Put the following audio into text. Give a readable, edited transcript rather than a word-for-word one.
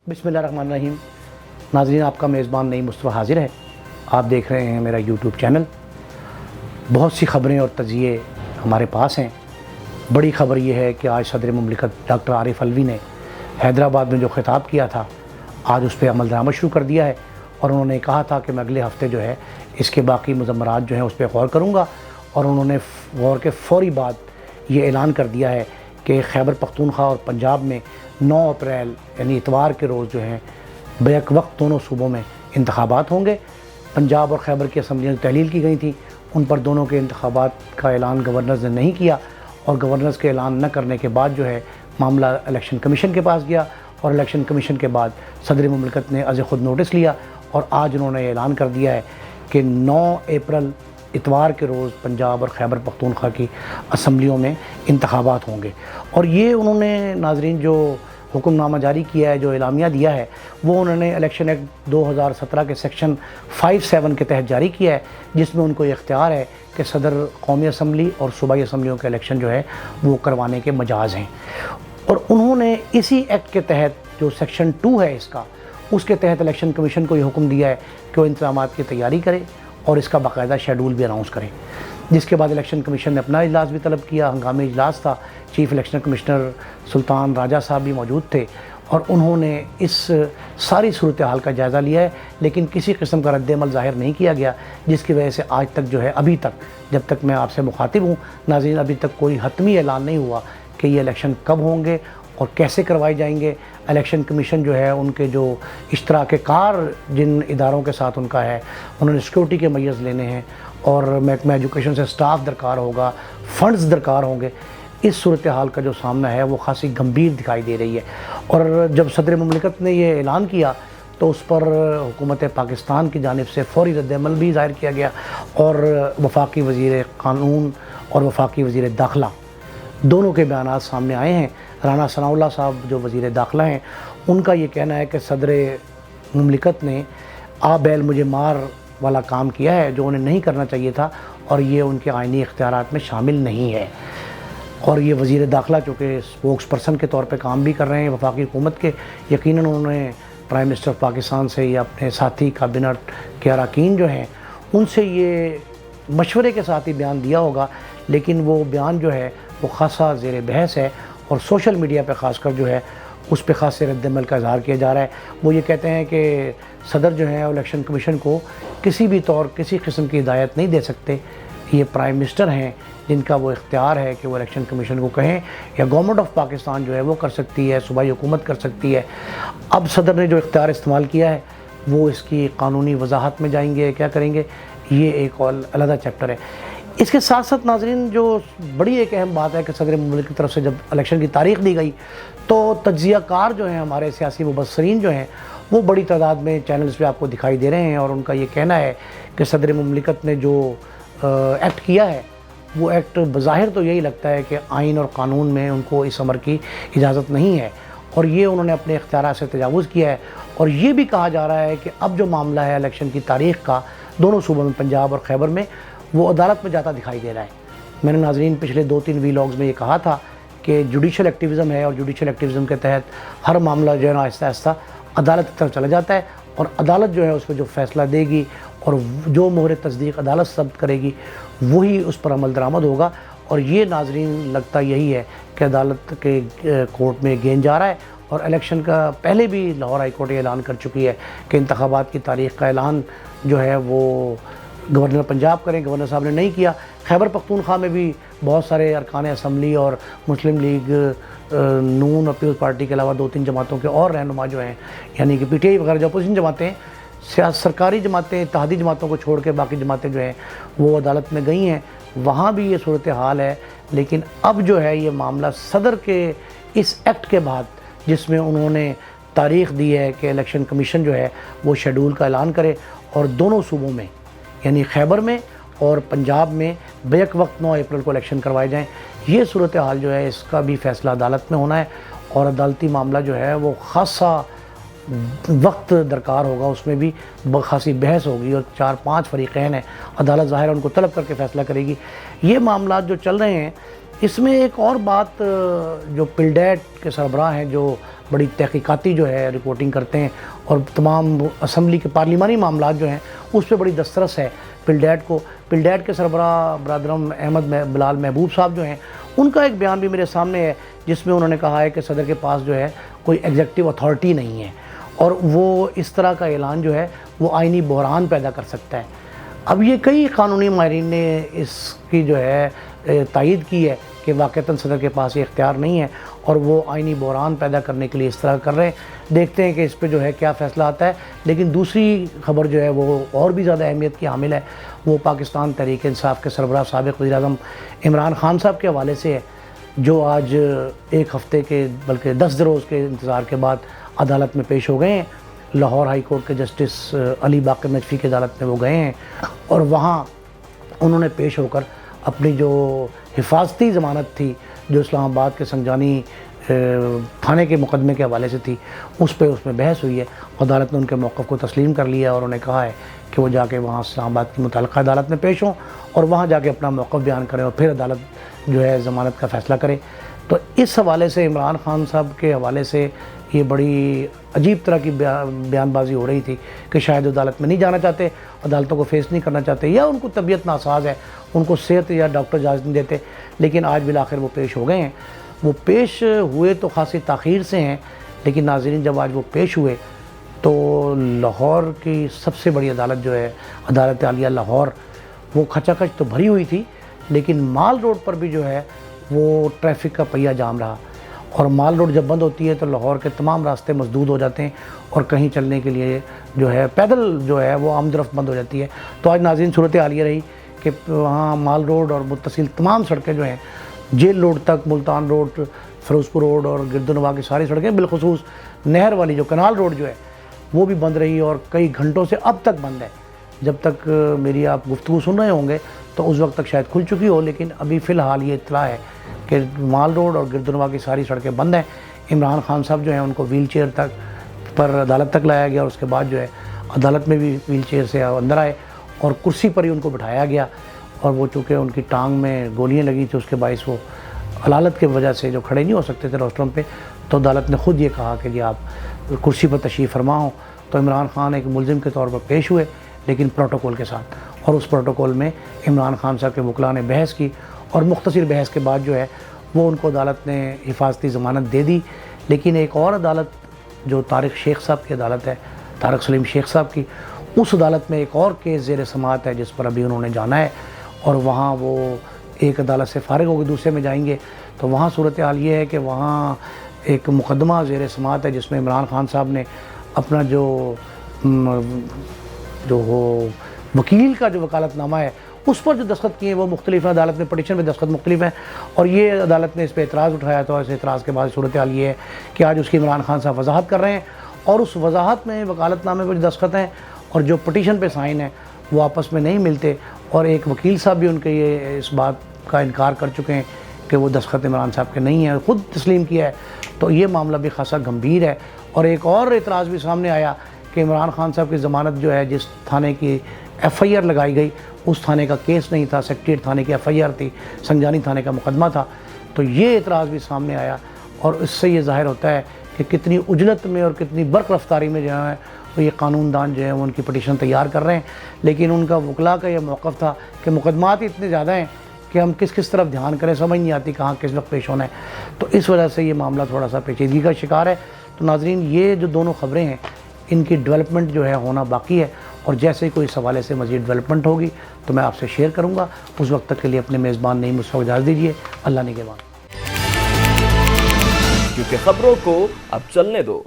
बिस्मिल्लाहिर्रहमानिर्रहीम। नाज़रीन, आपका मेज़बान नईम मुस्तफ़ा हाज़िर है। आप देख रहे हैं मेरा यूट्यूब चैनल। बहुत सी ख़बरें और तज़िये हमारे पास हैं। बड़ी ख़बर यह है कि आज सदर मुमलिकत डॉक्टर आरिफ अलवी ने हैदराबाद में जो ख़िताब किया था, आज उस पर अमल दरामद शुरू कर दिया है और उन्होंने कहा था कि मैं अगले हफ़्ते जो है इसके बाकी मुज़म्मरात जो हैं उस पर गौर करूँगा। और उन्होंने गौर के फ़ौरी बाद ये ऐलान कर दिया है कि खैबर पख्तूनख्वा और पंजाब में 9 अप्रैल यानी इतवार के रोज़ जो हैं बैक वक्त दोनों सूबों में इंतखाबात होंगे। पंजाब और खैबर की असम्बलियाँ तहलील की गई थी, उन पर दोनों के इंतखाबात का ऐलान गवर्नर्स ने नहीं किया और गवर्नर्स के ऐलान न करने के बाद जो है मामला इलेक्शन कमीशन के पास गया और इलेक्शन कमीशन के बाद सदर मुमलिकत ने अज़ ख़ुद नोटिस लिया और आज उन्होंने ऐलान कर दिया है कि 9 अप्रैल इतवार के रोज़ पंजाब और खैबर पख्तूनख्वा की असम्बलियों में इंतखाबात होंगे। और ये उन्होंने नाज़रीन जो हुक्मनामा जारी किया है, जो एलामिया दिया है, वो उन्होंने इलेक्शन एक्ट 2017 के सेक्शन 57 के तहत जारी किया है, जिसमें उनको ये इख्तियार है कि सदर कौमी असम्बली और सूबाई असम्बलियों के इलेक्शन जो है वो करवाने के मजाज हैं। और उन्होंने इसी एक्ट के तहत जो सेक्शन 2 है इसका, उसके तहत इलेक्शन कमीशन को ये हुक्म दिया है कि वो इंतज़ामात की तैयारी करे और इसका बाकायदा शेड्यूल भी अनाउंस करें। जिसके बाद इलेक्शन कमीशन ने अपना इजलास भी तलब किया। हंगामी इजलास था, chief election commissioner Sultan Raja साहब भी मौजूद थे और उन्होंने इस सारी सूरत हाल का जायज़ा लिया है, लेकिन किसी किस्म का रद्द-ए-अमल ज़ाहिर नहीं किया गया, जिसकी वजह से आज तक जो है अभी तक जब तक मैं आपसे मुखातिब हूँ नाज़रीन, अभी तक कोई हतमी ऐलान नहीं हुआ कि ये इलेक्शन कब होंगे और कैसे करवाए जाएंगे। इलेक्शन कमीशन जो है उनके जो इश्तराककार जिन इदारों के साथ उनका है, उन्होंने सिक्योरिटी के मैयर्स लेने हैं और महकमा एजुकेशन से स्टाफ दरकार होगा, फंड्स दरकार होंगे। इस सूरत हाल का जो सामना है वो खासी गंभीर दिखाई दे रही है। और जब सदर मुमलिकत ने ये ऐलान किया तो उस पर हुकूमत पाकिस्तान की जानिब से फ़ौरी रद्द-ए-अमल भी ज़ाहिर किया गया और वफाकी वज़ीर क़ानून और वफाकी वज़ीर दाखिला दोनों के बयानात सामने आए हैं। राना सनाउल्लाह साहब जो वज़ीर दाखिला हैं, उनका ये कहना है कि सदर मुमलिकत ने आ बैल मुझे मार वाला काम किया है जो उन्हें नहीं करना चाहिए था और ये उनके आइनी इख्तियारात में शामिल नहीं है। और ये वज़ीर दाखिला चूँकि स्पोक्स पर्सन के तौर पे काम भी कर रहे हैं वफाकी हुकूमत के, यकीनन उन्होंने प्राइम मिनिस्टर पाकिस्तान से या अपने साथी काबिनेट के अरकान जो हैं उनसे ये मशवरे के साथ ही बयान दिया होगा, लेकिन वो बयान जो है वो खासा ज़ेर बहस है और सोशल मीडिया पे ख़ासकर जो है उस पर ख़ास रद्द-ए-अमल का इज़हार किया जा रहा है। वो ये कहते हैं कि सदर जो है इलेक्शन कमीशन को किसी भी तौर किसी किस्म की हिदायत नहीं दे सकते। ये प्राइम मिनिस्टर हैं जिनका वो इख्तियार है कि वो इलेक्शन कमीशन को कहें, या गवर्नमेंट ऑफ पाकिस्तान जो है वो कर सकती है, सूबाई हुकूमत कर सकती है। अब सदर ने जो इख्तियार इस्तेमाल किया है वो इसकी कानूनी वजाहत में जाएंगे, क्या करेंगे, ये एक और अलग चैप्टर है। इसके साथ साथ नाज़रीन जो बड़ी एक अहम बात है कि सदर मुमलिकत की तरफ से जब इलेक्शन की तारीख़ दी गई तो तज्ज़ियाकार जो हैं, हमारे सियासी मुबस्सरीन जो हैं, वो बड़ी तादाद में चैनल्स पे आपको दिखाई दे रहे हैं और उनका ये कहना है कि सदर मुमलिकत ने जो एक्ट किया है वो एक्ट बज़ाहिर तो यही लगता है कि आइन और कानून में उनको इस अमर की इजाज़त नहीं है और ये उन्होंने अपने इख्तियार से तजावुज़ किया है। और ये भी कहा जा रहा है कि अब जो मामला है इलेक्शन की तारीख़ का दोनों सूबों में पंजाब और खैबर में, वो अदालत में जाता दिखाई दे रहा है। मैंने नाज़रीन पिछले 2-3 वीलॉग्स में ये कहा था कि जुडिशल एक्टिविज़म है और जुडिशल एक्टिविज़म के तहत हर मामला जो है ना आहिस्ता आहिस्ता अदालत की तरफ चला जाता है और अदालत जो है उस पर जो फ़ैसला देगी और जो मोहर तस्दीक अदालत ज़ब्त करेगी वही उस पर अमल दरामद होगा। और ये नाज़रीन लगता यही है कि अदालत के कोर्ट में गेंद जा रहा है और इलेक्शन का पहले भी लाहौर हाई कोर्ट ऐलान कर चुकी है कि इंतखाबात की तारीख़ का ऐलान जो है वो गवर्नर पंजाब करें। गवर्नर साहब ने नहीं किया। खैबर पख्तूनख्वा में भी बहुत सारे अरकान असम्बली और मुस्लिम लीग नून और पीपल्स पार्टी के अलावा 2-3 जमातों के और रहनुमा जो हैं, यानी कि PTI वगैरह जो अपोजिशन जमातें, सरकारी जमातें, इत्तेहादी जमातों को छोड़ के बाकी जमातें जो हैं वो अदालत में गई हैं। वहाँ भी ये सूरत हाल है। लेकिन अब जो है ये मामला सदर के इस एक्ट के बाद जिसमें उन्होंने तारीख़ दी है कि इलेक्शन कमीशन जो है वो शेड्यूल का ऐलान करे और दोनों सूबों में यानी खैबर में और पंजाब में बैक वक्त 9 अप्रैल को इलेक्शन करवाए जाएँ, ये सूरत हाल जो है इसका भी फ़ैसला अदालत में होना है और अदालती मामला जो है वो ख़ासा वक्त दरकार होगा, उसमें भी खासी बहस होगी और 4-5 फ़रीक़ैन हैं, अदालत ज़ाहिर उनको तलब करके फ़ैसला करेगी। ये मामला जो चल रहे हैं اس میں ایک اور بات جو پلڈیٹ کے سربراہ ہیں جو بڑی تحقیقاتی جو ہے رپورٹنگ کرتے ہیں اور تمام اسمبلی کے پارلیمانی معاملات جو ہیں اس پہ بڑی دسترس ہے پلڈیٹ کے سربراہ برادرم احمد بلال محبوب صاحب جو ہیں ان کا ایک بیان بھی میرے سامنے ہے جس میں انہوں نے کہا ہے کہ صدر کے پاس جو ہے کوئی ایگزیکٹو اتھارٹی نہیں ہے اور وہ اس طرح کا اعلان جو ہے وہ آئینی بحران پیدا کر سکتا ہے۔ اب یہ کئی قانونی ماہرین نے اس کی جو ہے تائید کی ہے کہ واقعتاً صدر کے پاس یہ اختیار نہیں ہے اور وہ آئینی بحران پیدا کرنے کے لیے اس طرح کر رہے ہیں۔ دیکھتے ہیں کہ اس پہ جو ہے کیا فیصلہ آتا ہے، لیکن دوسری خبر جو ہے وہ اور بھی زیادہ اہمیت کی حامل ہے، وہ پاکستان تحریک انصاف کے سربراہ سابق وزیر اعظم عمران خان صاحب کے حوالے سے ہے، جو آج ایک ہفتے کے بلکہ 10 روز کے انتظار کے بعد عدالت میں پیش ہو گئے ہیں۔ لاہور ہائی کورٹ کے جسٹس علی باقر نجفی کی عدالت میں وہ گئے ہیں اور وہاں انہوں نے پیش ہو کر اپنی جو حفاظتی ضمانت تھی جو اسلام آباد کے سنجانی تھانے کے مقدمے کے حوالے سے تھی اس میں بحث ہوئی ہے۔ عدالت نے ان کے موقف کو تسلیم کر لیا اور انہیں کہا ہے کہ وہ جا کے وہاں اسلام آباد کی متعلقہ عدالت میں پیش ہوں اور وہاں جا کے اپنا موقف بیان کریں اور پھر عدالت جو ہے ضمانت کا فیصلہ کرے۔ تو اس حوالے سے عمران خان صاحب کے حوالے سے یہ بڑی عجیب طرح کی بیان بازی ہو رہی تھی کہ شاید عدالت میں نہیں جانا چاہتے، عدالتوں کو فیس نہیں کرنا چاہتے، یا ان کو طبیعت ناساز ہے، ان کو صحت یا ڈاکٹر اجازت نہیں دیتے، لیکن آج بالآخر وہ پیش ہو گئے ہیں۔ وہ پیش ہوئے تو خاصی تاخیر سے ہیں، لیکن ناظرین جب آج وہ پیش ہوئے تو لاہور کی سب سے بڑی عدالت جو ہے عدالت عالیہ لاہور، وہ کھچا کھچ تو بھری ہوئی تھی، لیکن مال روڈ پر بھی جو ہے وہ ٹریفک کا پہیہ جام رہا، اور مال روڈ جب بند ہوتی ہے تو لاہور کے تمام راستے مسدود ہو جاتے ہیں اور کہیں چلنے کے لیے جو ہے پیدل جو ہے وہ آمد و رفت بند ہو جاتی ہے۔ تو آج ناظرین صورتحال یہ رہی کہ وہاں مال روڈ اور متصل تمام سڑکیں جو ہیں جیل روڈ تک، ملتان روڈ، فیروزپور روڈ اور گردنواں کی ساری سڑکیں، بالخصوص نہر والی جو کنال روڈ جو ہے وہ بھی بند رہی اور کئی گھنٹوں سے اب تک بند ہے۔ جب تک میری آپ گفتگو سن رہے ہوں گے تو اس وقت تک شاید کھل چکی ہو، لیکن ابھی فی الحال یہ اطلاع ہے کہ مال روڈ اور گردنواں کی ساری سڑکیں بند ہیں۔ عمران خان صاحب جو ہیں ان کو ویل چیئر تک پر عدالت تک لایا گیا اور اس کے بعد جو ہے عدالت میں بھی ویل چیئر سے اندر آئے اور کرسی پر ہی ان کو بٹھایا گیا، اور وہ چونکہ ان کی ٹانگ میں گولیاں لگی تھیں اس کے باعث وہ علالت کی وجہ سے جو کھڑے نہیں ہو سکتے تھے روسٹرم پہ، تو عدالت نے خود یہ کہا کہ جی آپ کرسی پر تشریف فرما ہوں۔ تو عمران خان ایک ملزم کے طور پر پیش ہوئے، لیکن پروٹوکول کے ساتھ، اور اس پروٹوکول میں عمران خان صاحب کے وکلاء نے بحث کی اور مختصر بحث کے بعد جو ہے وہ ان کو عدالت نے حفاظتی ضمانت دے دی۔ لیکن ایک اور عدالت جو طارق شیخ صاحب کی عدالت ہے، طارق سلیم شیخ صاحب کی، اس عدالت میں ایک اور کیس زیر سماعت ہے جس پر ابھی انہوں نے جانا ہے، اور وہاں وہ ایک عدالت سے فارغ ہو کے دوسرے میں جائیں گے۔ تو وہاں صورتحال یہ ہے کہ وہاں ایک مقدمہ زیر سماعت ہے جس میں عمران خان صاحب نے اپنا جو وکیل کا جو وکالت نامہ ہے اس پر جو دستخط کیے ہیں وہ مختلف ہیں، عدالت میں پٹیشن میں دستخط مختلف ہیں، اور یہ عدالت نے اس پہ اعتراض اٹھایا تھا، اور اس اعتراض کے بعد صورتحال یہ ہے کہ آج اس کی عمران خان صاحب وضاحت کر رہے ہیں، اور اس وضاحت میں وکالت نامے پر جو دستخط ہیں اور جو پٹیشن پہ سائن ہیں وہ آپس میں نہیں ملتے، اور ایک وکیل صاحب بھی ان کے یہ اس بات کا انکار کر چکے ہیں کہ وہ دستخط عمران صاحب کے نہیں ہیں، خود تسلیم کیا ہے۔ تو یہ معاملہ بھی خاصا گمبھیر ہے۔ اور ایک اور اعتراض بھی سامنے آیا کہ عمران خان صاحب کی ضمانت جو ہے جس تھانے کی ایف آئی آر لگائی گئی اس تھانے کا کیس نہیں تھا، سیکریٹریٹ تھانے کی ایف آئی آر تھی، سنجانی تھانے کا مقدمہ تھا۔ تو یہ اعتراض بھی سامنے آیا، اور اس سے یہ ظاہر ہوتا ہے کہ کتنی عجلت میں اور کتنی برق رفتاری میں جو ہے وہ یہ قانون دان جو ہے وہ ان کی پٹیشن تیار کر رہے ہیں، لیکن ان کا وکلاء کا یہ موقف تھا کہ مقدمات ہی اتنے زیادہ ہیں کہ ہم کس طرف دھیان کریں، سمجھ نہیں آتی کہاں کس وقت پیش ہونا ہے۔ تو اس وجہ سے یہ معاملہ تھوڑا سا پیچیدگی کا شکار ہے۔ تو ناظرین یہ جو دونوں خبریں ہیں ان کی ڈیولپمنٹ جو ہے ہونا باقی ہے، اور جیسے ہی کوئی اس حوالے سے مزید ڈیولپمنٹ ہوگی تو میں آپ سے شیئر کروں گا۔ اس وقت تک کے لیے اپنے میزبان نعیم مصطفیٰ کو اجازت دیجیے۔ اللہ نگہبان۔ کیونکہ خبروں کو اب چلنے دو۔